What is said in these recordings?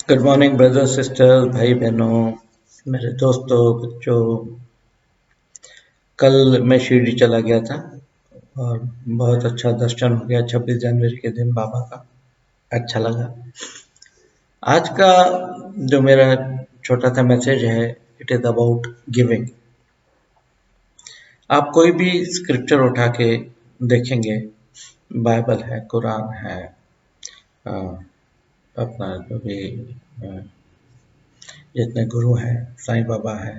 Good morning brother sister, भाई बहनों, मेरे दोस्तों, बच्चों। कल मैं शिरडी चला गया था और बहुत अच्छा दर्शन हो गया 26 जनवरी के दिन बाबा का। अच्छा लगा। आज का जो मेरा छोटा सा मैसेज है, इट इज अबाउट गिविंग। आप कोई भी स्क्रिप्चर उठा के देखेंगे, बाइबल है, कुरान है, अ, अपना जो भी जितने गुरु हैं, साईं बाबा है,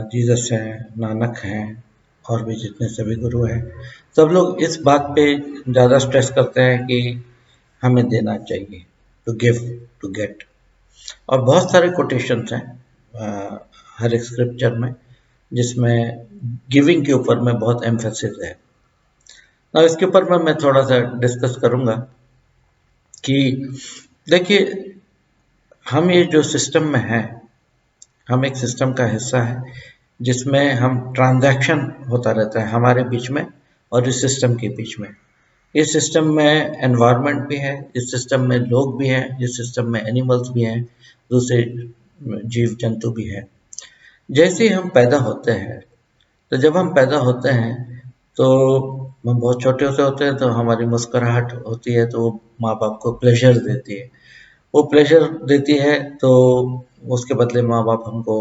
जीसस हैं, नानक हैं, और भी जितने सभी गुरु हैं, सब लोग इस बात पे ज़्यादा स्ट्रेस करते हैं कि हमें देना चाहिए, टू गिव टू गेट। और बहुत सारे कोटेशंस हैं हर एक स्क्रिप्चर में जिसमें गिविंग के ऊपर में बहुत एम्फेसिस है। अब इसके ऊपर में मैं थोड़ा सा डिस्कस करूंगा कि देखिए, हम ये जो सिस्टम में है, हम एक सिस्टम का हिस्सा है जिसमें हम ट्रांजैक्शन होता रहता है हमारे बीच में और इस सिस्टम के बीच में। इस सिस्टम में एनवायरनमेंट भी है, इस सिस्टम में लोग भी हैं, इस सिस्टम में एनिमल्स भी हैं, दूसरे जीव जंतु भी हैं। जैसे ही हम पैदा होते हैं, तो जब हम पैदा होते हैं तो हम बहुत छोटे से होते हैं, तो हमारी मुस्कुराहट होती है, तो वो माँ बाप को प्लेजर देती है। वो प्लेजर देती है तो उसके बदले माँ बाप हमको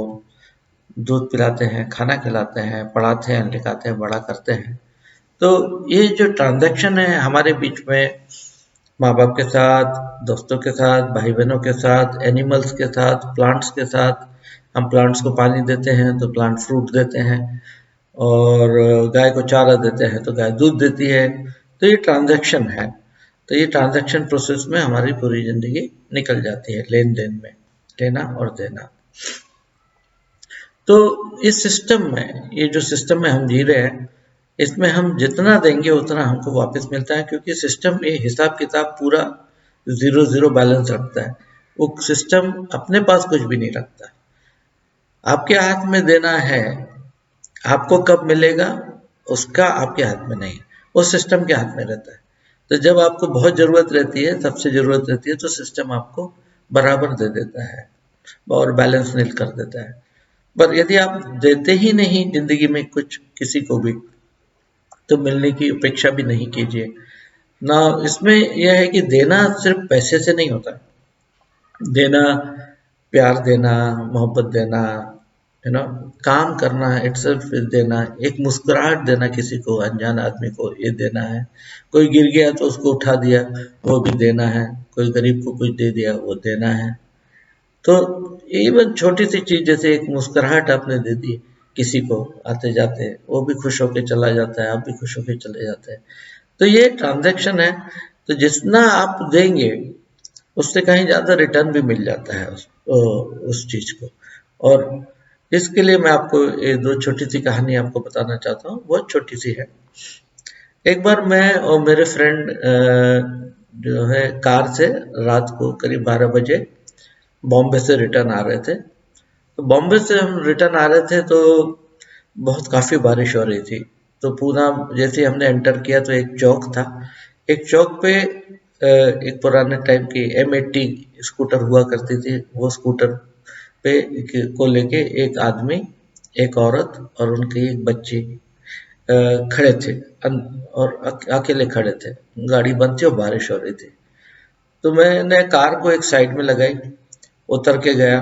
दूध पिलाते हैं, खाना खिलाते हैं, पढ़ाते हैं, लिखाते हैं, बड़ा करते हैं। तो ये जो ट्रांजैक्शन है हमारे बीच में, माँ बाप के साथ, दोस्तों के साथ, भाई बहनों के साथ, एनिमल्स के साथ, प्लांट्स के साथ। हम प्लांट्स को पानी देते हैं तो प्लांट फ्रूट देते हैं, और गाय को चारा देते हैं तो गाय दूध देती है। तो ये ट्रांजैक्शन है। तो ये ट्रांजैक्शन प्रोसेस में हमारी पूरी जिंदगी निकल जाती है, लेन देन में, लेना और देना। तो इस सिस्टम में, ये जो सिस्टम में हम जी रहे हैं, इसमें हम जितना देंगे उतना हमको वापस मिलता है, क्योंकि सिस्टम ये हिसाब किताब पूरा जीरो जीरो बैलेंस रखता है। वो सिस्टम अपने पास कुछ भी नहीं रखता। आपके हाथ में देना है, आपको कब मिलेगा उसका आपके हाथ में नहीं, वो सिस्टम के हाथ में रहता है। तो जब आपको बहुत ज़रूरत रहती है, सबसे ज़रूरत रहती है, तो सिस्टम आपको बराबर दे देता है और बैलेंस नील कर देता है। पर यदि आप देते ही नहीं जिंदगी में कुछ किसी को भी, तो मिलने की अपेक्षा भी नहीं कीजिए ना। इसमें यह है कि देना सिर्फ पैसे से नहीं होता। देना, प्यार देना, मोहब्बत देना, काम करना इटसेल्फ देना, एक मुस्कुराहट देना किसी को, अनजान आदमी को, ये देना है। कोई गिर गया तो उसको उठा दिया, वो भी देना है। कोई गरीब को कुछ दे दिया, वो देना है। तो इवन छोटी सी चीज, जैसे एक मुस्कुराहट आपने दे दी किसी को आते जाते, वो भी खुश होके चला जाता है, आप भी खुश होके चले जाते हैं। तो ये ट्रांजैक्शन है। तो जितना आप देंगे उससे कहीं ज्यादा रिटर्न भी मिल जाता है उस चीज को। और इसके लिए मैं आपको ये दो छोटी सी कहानी आपको बताना चाहता हूँ, बहुत छोटी सी है। एक बार मैं और मेरे फ्रेंड जो है, कार से रात को करीब 12 बजे बॉम्बे से रिटर्न आ रहे थे। तो बॉम्बे से हम रिटर्न आ रहे थे तो बहुत काफ़ी बारिश हो रही थी। तो पूरा जैसे ही हमने एंटर किया तो एक चौक था। एक चौक पे एक पुराने टाइम की M80 स्कूटर हुआ करती थी। वो स्कूटर पे को लेके एक आदमी, एक औरत और उनकी एक बच्ची खड़े थे, और अकेले खड़े थे। गाड़ी बंद थी और बारिश हो रही थी। तो मैंने कार को एक साइड में लगाई, उतर के गया,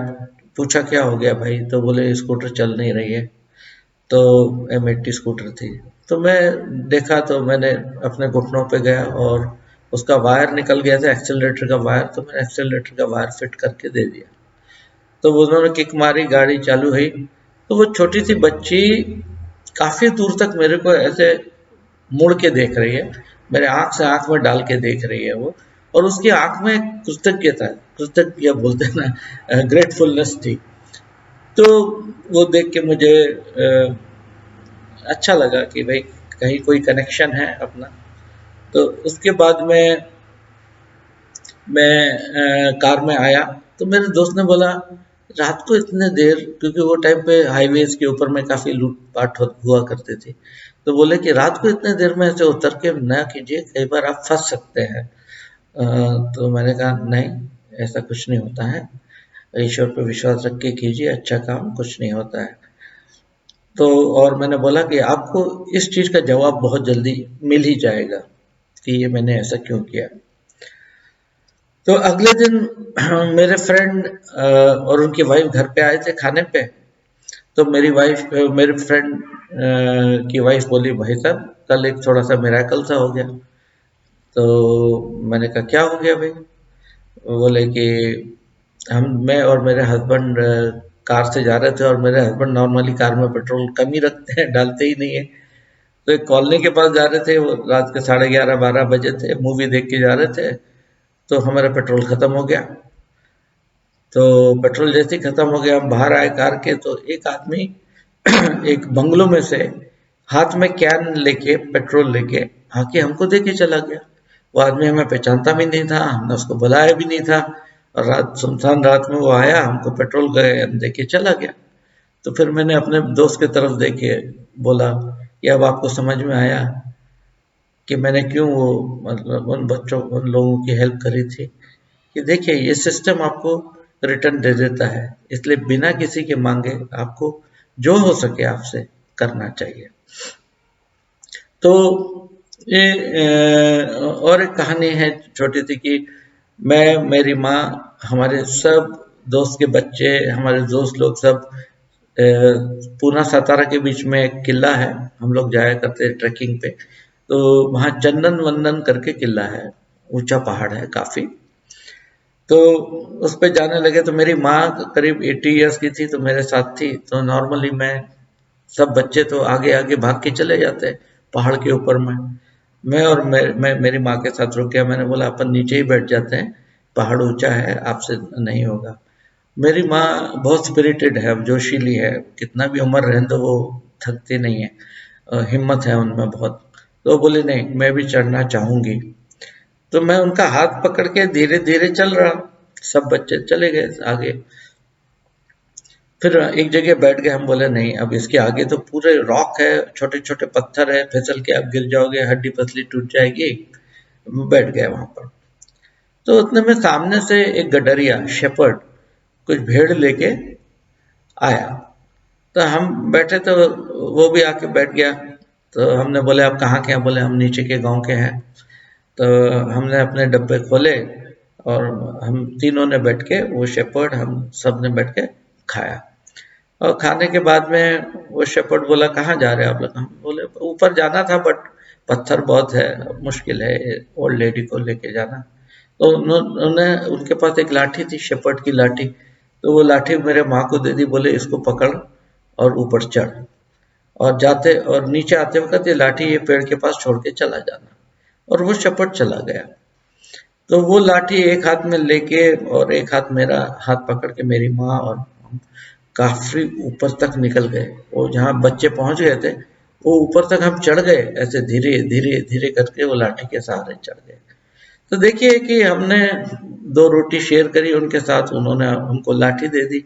पूछा क्या हो गया भाई? तो बोले स्कूटर चल नहीं रही है। तो M80 स्कूटर थी। तो मैं देखा, तो मैंने अपने घुटनों पे गया और उसका वायर निकल गया था, एक्सेलरेटर का वायर। तो मैंने एक्सेलरेटर का वायर फिट करके दे दिया। तो उन्होंने किक मारी, गाड़ी चालू हुई। तो वो छोटी सी बच्ची काफी दूर तक मेरे को ऐसे मुड़ के देख रही है, मेरे आंख से आंख में डाल के देख रही है वो। और उसकी आंख में कृतज्ञता, कृतज्ञ बोलते हैं ना, ग्रेटफुलनेस थी। तो वो देख के मुझे अच्छा लगा कि भाई कहीं कोई कनेक्शन है अपना। तो उसके बाद में मैं कार में आया, तो मेरे दोस्त ने बोला रात को इतने देर, क्योंकि वो टाइम पे हाईवेज के ऊपर में काफ़ी लूटपाट हुआ करती थी। तो बोले कि रात को इतने देर में ऐसे उतर के ना कीजिए, कई बार आप फंस सकते हैं। तो मैंने कहा नहीं, ऐसा कुछ नहीं होता है। ईश्वर पर विश्वास रख के कीजिए, अच्छा काम, कुछ नहीं होता है। तो और मैंने बोला कि आपको इस चीज़ का जवाब बहुत जल्दी मिल ही जाएगा कि ये मैंने ऐसा क्यों किया। तो अगले दिन मेरे फ्रेंड और उनकी वाइफ घर पे आए थे खाने पे। तो मेरे फ्रेंड की वाइफ बोली, भाई साहब कल एक थोड़ा सा मिरेकल सा हो गया। तो मैंने कहा क्या हो गया भाई? वो बोले कि मैं और मेरे हस्बैंड कार से जा रहे थे, और मेरे हस्बैंड नॉर्मली कार में पेट्रोल कम ही रखते हैं, डालते ही नहीं है। तो एक कॉलोनी के पास जा रहे थे, वो रात के 11:30-12 बजे थे, मूवी देख के जा रहे थे। तो हमारा पेट्रोल खत्म हो गया। तो पेट्रोल जैसे ही खत्म हो गया, हम बाहर आए कार के, तो एक आदमी एक बंगलों में से हाथ में कैन लेके, पेट्रोल लेके आके हमको दे के चला गया। वो आदमी हमें पहचानता भी नहीं था, हमने उसको बुलाया भी नहीं था, और सुनसान रात में वो आया, हमको पेट्रोल कैन दे के चला गया। तो फिर मैंने अपने दोस्त की तरफ देखे, बोला कि अब आपको समझ में आया कि मैंने क्यों वो मतलब उन लोगों की हेल्प करी थी। कि देखिए ये सिस्टम आपको रिटर्न दे देता है, इसलिए बिना किसी के मांगे आपको जो हो सके आपसे करना चाहिए। तो ये और एक कहानी है छोटी सी कि मैं, मेरी माँ, हमारे सब दोस्त के बच्चे, हमारे दोस्त लोग सब पूना सातारा के बीच में एक किला है, हम लोग जाया करते हैं ट्रैकिंग पे। तो वहाँ चंदन वंदन करके किला है, ऊंचा पहाड़ है काफी। तो उस पे जाने लगे, तो मेरी माँ करीब 80 इयर्स की थी, तो मेरे साथ थी। तो नॉर्मली सब बच्चे तो आगे आगे भाग के चले जाते हैं पहाड़ के ऊपर में। मैं और मैं मेरी माँ के साथ रुक गया। मैंने बोला अपन नीचे ही बैठ जाते हैं, पहाड़ ऊंचा है, आपसे नहीं होगा। मेरी माँ बहुत स्पिरिटेड है, जोशीली है, कितना भी उम्र रहने दो वो थकती नहीं है, हिम्मत है उनमें बहुत। तो वो बोली नहीं, मैं भी चढ़ना चाहूंगी। तो मैं उनका हाथ पकड़ के धीरे धीरे चल रहा, सब बच्चे चले गए आगे। फिर एक जगह बैठ गए, हम बोले नहीं, अब इसके आगे तो पूरे रॉक है, छोटे छोटे पत्थर है, फिसल के आप गिर जाओगे, हड्डी पसली टूट जाएगी। बैठ गए वहां पर। तो उतने में सामने से एक गडरिया शेपर्ड कुछ भेड़ लेके आया। तो हम बैठे, तो वो भी आके बैठ गया। तो हमने बोले आप कहाँ के हैं? बोले हम नीचे के गांव के हैं। तो हमने अपने डब्बे खोले, और हम तीनों ने बैठ के, वो शेपर्ड, हम सब ने बैठ के खाया। और खाने के बाद में वो शेपर्ड बोला कहाँ जा रहे हैं आप लोग? हम बोले ऊपर जाना था, बट पत्थर बहुत है, मुश्किल है ओल्ड लेडी को लेके जाना। तो उन्होंने, उनके पास एक लाठी थी, शेपर्ड की लाठी। तो वो लाठी मेरे माँ को दे दी, बोले इसको पकड़ और ऊपर चढ़, और जाते और नीचे आते वक्त ये लाठी ये पेड़ के पास छोड़ के चला जाना। और वो शेपर्ड चला गया। तो वो लाठी एक हाथ में लेके, और एक हाथ मेरा हाथ पकड़ के मेरी माँ और हम काफी ऊपर तक निकल गए। वो जहाँ बच्चे पहुंच गए थे, वो ऊपर तक हम चढ़ गए, ऐसे धीरे धीरे धीरे करके वो लाठी के सहारे चढ़ गए। तो देखिए कि हमने 2 रोटी शेयर करी उनके साथ, उन्होंने हमको लाठी दे दी।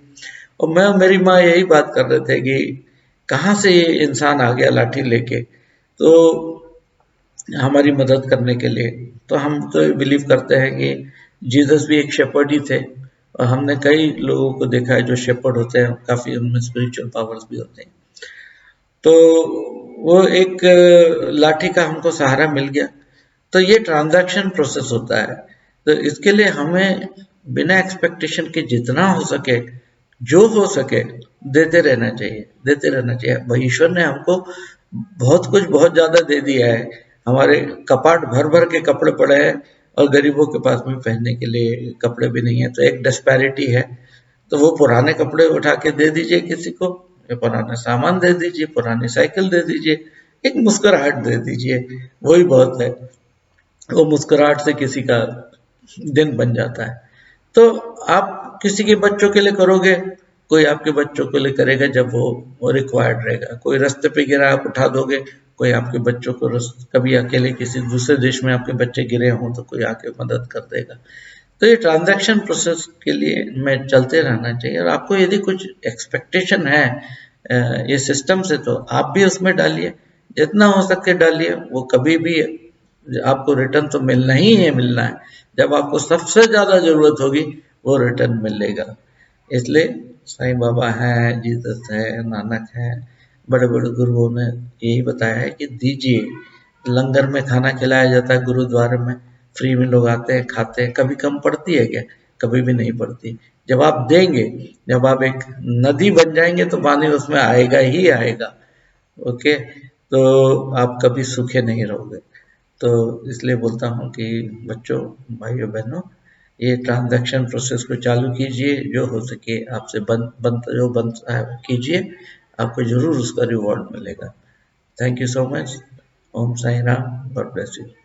और मैं और मेरी माँ यही बात कर रहे थे कि कहाँ से ये इंसान आ गया लाठी लेके, तो हमारी मदद करने के लिए। तो हम तो बिलीव करते हैं कि जीसस भी एक शेपर्ड ही थे, और हमने कई लोगों को देखा है जो शेपर्ड होते हैं, काफी उनमें स्पिरिचुअल पावर्स भी होते हैं। तो वो एक लाठी का हमको सहारा मिल गया। तो ये ट्रांजैक्शन प्रोसेस होता है। तो इसके लिए हमें बिना एक्सपेक्टेशन के जितना हो सके, जो हो सके, देते रहना चाहिए, देते रहना चाहिए। भाई ईश्वर ने हमको बहुत कुछ, बहुत ज्यादा दे दिया है। हमारे कपाट भर भर के कपड़े पड़े हैं, और गरीबों के पास में पहनने के लिए कपड़े भी नहीं है। तो एक डिस्पैरिटी है। तो वो पुराने कपड़े उठा के दे दीजिए किसी को, या पुराना सामान दे दीजिए, पुरानी साइकिल दे दीजिए, एक मुस्कुराहट दे दीजिए, वही बहुत है। वो मुस्कुराहट से किसी का दिन बन जाता है। तो आप किसी के बच्चों के लिए करोगे, कोई आपके बच्चों के लिए करेगा जब वो रिक्वायर्ड रहेगा। कोई रास्ते पे गिरा आप उठा दोगे, कोई आपके बच्चों को कभी अकेले किसी दूसरे देश में आपके बच्चे गिरे हों तो कोई आके मदद कर देगा। तो ये ट्रांजैक्शन प्रोसेस के लिए में चलते रहना चाहिए। और आपको यदि कुछ एक्सपेक्टेशन है ये सिस्टम से, तो आप भी उसमें डालिए, जितना हो सके डालिए। वो कभी भी आपको रिटर्न तो मिलना ही है, मिलना है। जब आपको सबसे ज़्यादा ज़रूरत होगी वो रिटर्न मिलेगा। इसलिए साईं बाबा हैं, जीसस है, नानक है, बड़े बड़े गुरुओं ने यही बताया है कि दीजिए। लंगर में खाना खिलाया जाता है गुरुद्वारे में, फ्री में लोग आते हैं खाते हैं, कभी कम पड़ती है क्या? कभी भी नहीं पड़ती। जब आप देंगे, जब आप एक नदी बन जाएंगे तो पानी उसमें आएगा ही आएगा। ओके, तो आप कभी सूखे नहीं रहोगे। तो इसलिए बोलता हूँ कि बच्चों, भाइयों बहनों, ये ट्रांजैक्शन प्रोसेस को चालू कीजिए, जो हो सके आपसे जो बनता है कीजिए, आपको जरूर उसका रिवॉर्ड मिलेगा। Thank you so much. Om Sai Ram, God bless you.